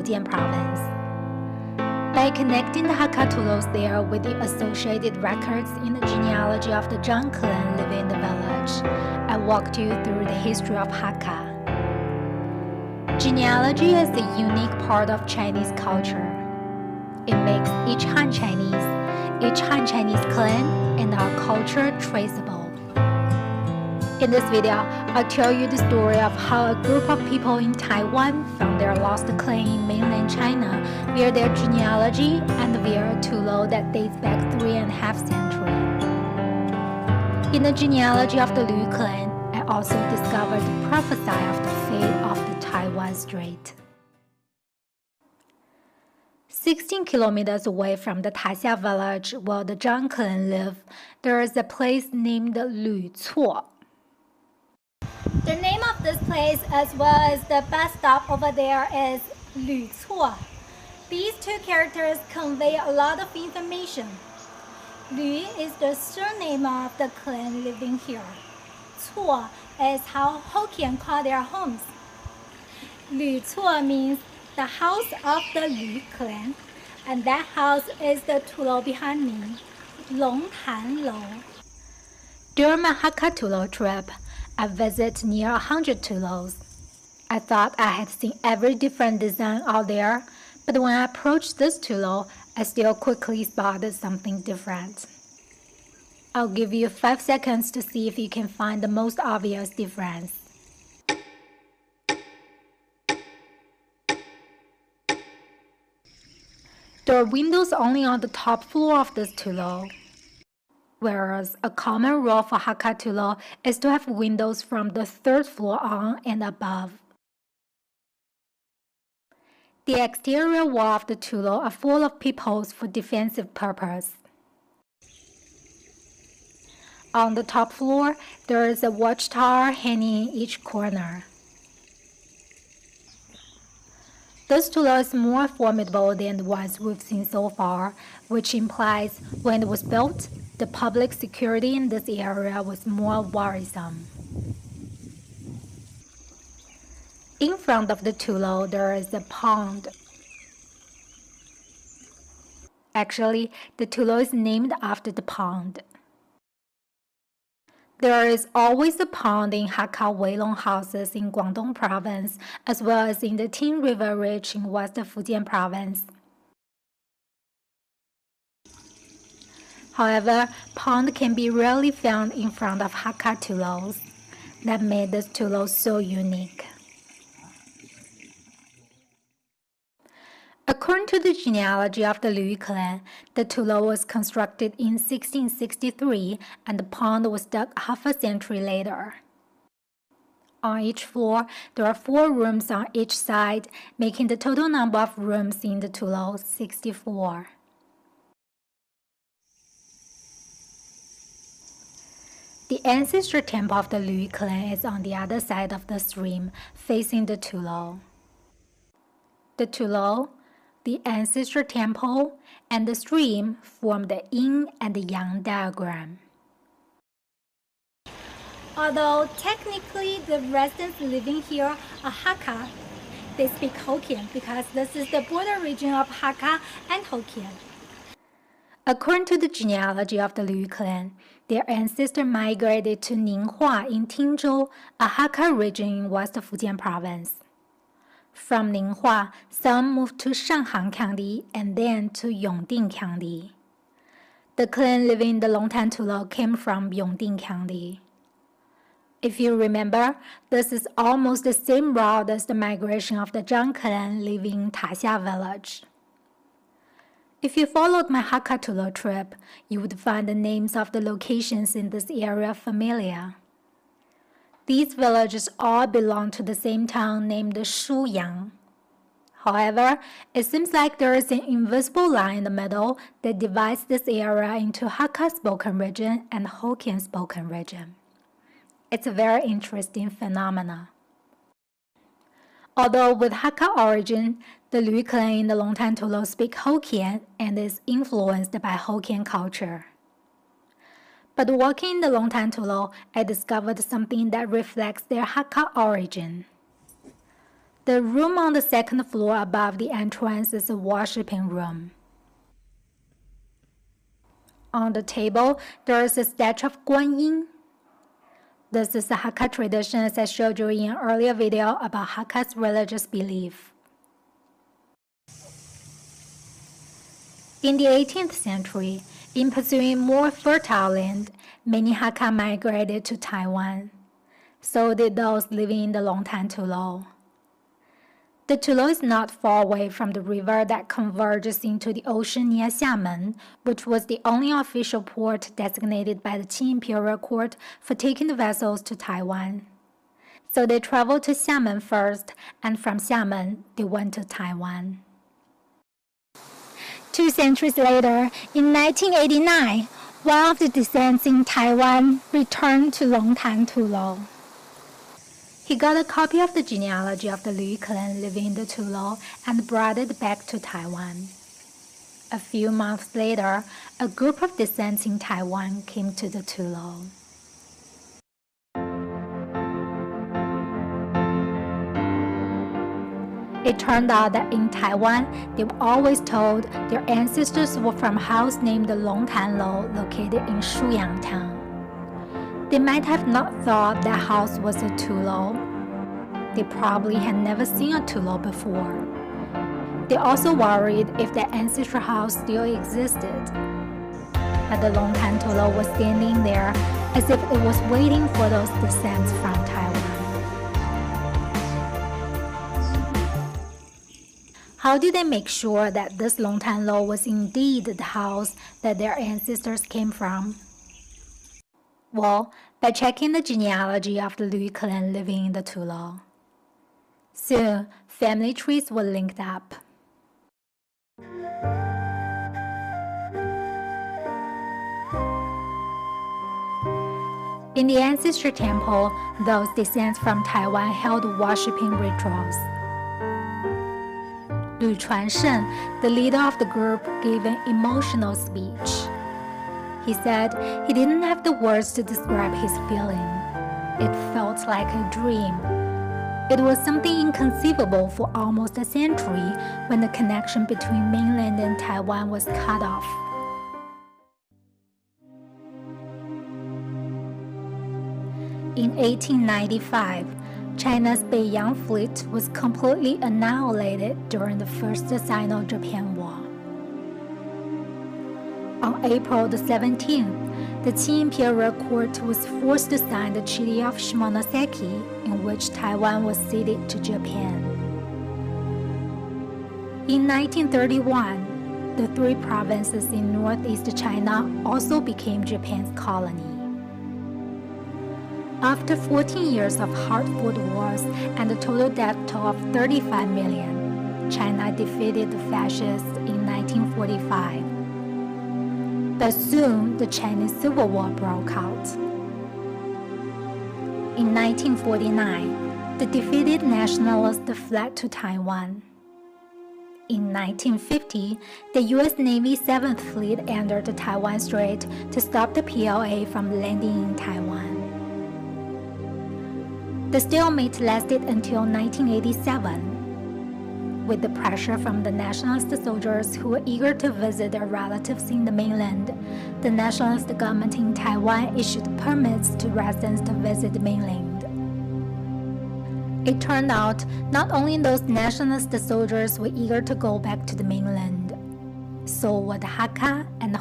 Fujian province. By connecting the Hakka Tulos there with the associated records in the genealogy of the Zhang clan living in the village, I walked you through the history of Hakka. Genealogy is the unique part of Chinese culture. It makes each Han Chinese clan, and our culture traceable. In this video, I'll tell you the story of how a group of people in Taiwan found their lost clan in mainland China via their genealogy and via a Tulo that dates back 3.5 centuries. In the genealogy of the Liu clan, I also discovered the prophecy of the fate of the Taiwan Strait. 16 kilometers away from the Taxia village where the Zhang clan live, there is a place named Lu Cuo. The name of this place as well as the bus stop over there is Lu Cuo. These two characters convey a lot of information. Lu is the surname of the clan living here. Cuo is how Hokkien call their homes. Lu Cuo means the house of the Lu clan, and that house is the Tulo behind me,龍潭土樓. During my Hakka Tulo trip, I visited near 100 Tulos. I thought I had seen every different design out there, but when I approached this Tulo, I still quickly spotted something different. I'll give you 5 seconds to see if you can find the most obvious difference. There are windows only on the top floor of this Tulo, whereas a common rule for Hakka Tulo is to have windows from the 3rd floor on and above. The exterior wall of the Tulo are full of peepholes for defensive purpose. On the top floor, there is a watchtower hanging in each corner. This Tulo is more formidable than the ones we've seen so far, which implies when it was built, the public security in this area was more worrisome. In front of the Tulo, there is a pond. Actually, the Tulo is named after the pond. There is always a pond in Hakka Weilong houses in Guangdong province, as well as in the Ting River Ridge in West Fujian province. However, pond can be rarely found in front of Hakka Tulos. That made this Tulo so unique. According to the genealogy of the Liu clan, the Tulo was constructed in 1663 and the pond was dug half a century later. On each floor, there are 4 rooms on each side, making the total number of rooms in the Tulo 64. The ancestor temple of the Liu clan is on the other side of the stream, facing the Tulo. The Tulo, the ancestor temple, and the stream form the yin and the yang diagram. Although technically the residents living here are Hakka, they speak Hokkien because this is the border region of Hakka and Hokkien. According to the genealogy of the Liu clan, their ancestors migrated to Ninghua in Tingzhou, a Hakka region in West Fujian province. From Ninghua, some moved to Shanghang County and then to Yongding County. The clan living in the龍潭土樓 came from Yongding County. If you remember, this is almost the same route as the migration of the Zhang clan living in Taxia village. If you followed my Hakka Tulo trip, you would find the names of the locations in this area familiar. These villages all belong to the same town named Shuyang. However, it seems like there is an invisible line in the middle that divides this area into Hakka spoken region and Hokkien spoken region. It's a very interesting phenomenon. Although with Hakka origin, the Liu clan in the龍潭土樓 speak Hokkien and is influenced by Hokkien culture. But walking in the龍潭土樓, I discovered something that reflects their Hakka origin. The room on the second floor above the entrance is a worshiping room. On the table, there is a statue of Guan Yin. This is a Hakka tradition, as I showed you in an earlier video about Hakka's religious belief. In the 18th century, in pursuing more fertile land, many Hakka migrated to Taiwan. So did those living in the龍潭土樓. The Tulo is not far away from the river that converges into the ocean near Xiamen, which was the only official port designated by the Qing Imperial Court for taking the vessels to Taiwan. So they traveled to Xiamen first, and from Xiamen, they went to Taiwan. 2 centuries later, in 1989, one of the descendants in Taiwan returned to龍潭土樓. He got a copy of the genealogy of the Liu clan living in the Tulo and brought it back to Taiwan. A few months later, a group of descendants in Taiwan came to the Tulo. It turned out that in Taiwan, they were always told their ancestors were from a house named the龍潭樓, located in Shuyang town. They might have not thought that house was a Tulo. They probably had never seen a Tulo before. They also worried if their ancestral house still existed. But the龍潭土樓was standing there as if it was waiting for those descendants from Taiwan. How did they make sure that this龍潭樓was indeed the house that their ancestors came from? Well, by checking the genealogy of the Liu clan living in the Tulo. Soon, family trees were linked up. In the ancestor temple, those descendants from Taiwan held worshipping rituals. Lu Chuansheng, the leader of the group, gave an emotional speech. He said he didn't have the words to describe his feeling. It felt like a dream. It was something inconceivable for almost a century when the connection between mainland and Taiwan was cut off. In 1895, China's Beiyang fleet was completely annihilated during the First Sino-Japan War. On April the 17th, the Qing Imperial Court was forced to sign the Treaty of Shimonoseki, in which Taiwan was ceded to Japan. In 1931, the 3 provinces in northeast China also became Japan's colony. After 14 years of hard-fought wars and a total death toll of 35 million, China defeated the fascists in 1945. But soon, the Chinese Civil War broke out. In 1949, the defeated nationalists fled to Taiwan. In 1950, the U.S. Navy 7th Fleet entered the Taiwan Strait to stop the PLA from landing in Taiwan. The stalemate lasted until 1987. With the pressure from the nationalist soldiers who were eager to visit their relatives in the mainland, the nationalist government in Taiwan issued permits to residents to visit the mainland. It turned out not only those nationalist soldiers were eager to go back to the mainland, so were the Hakka and the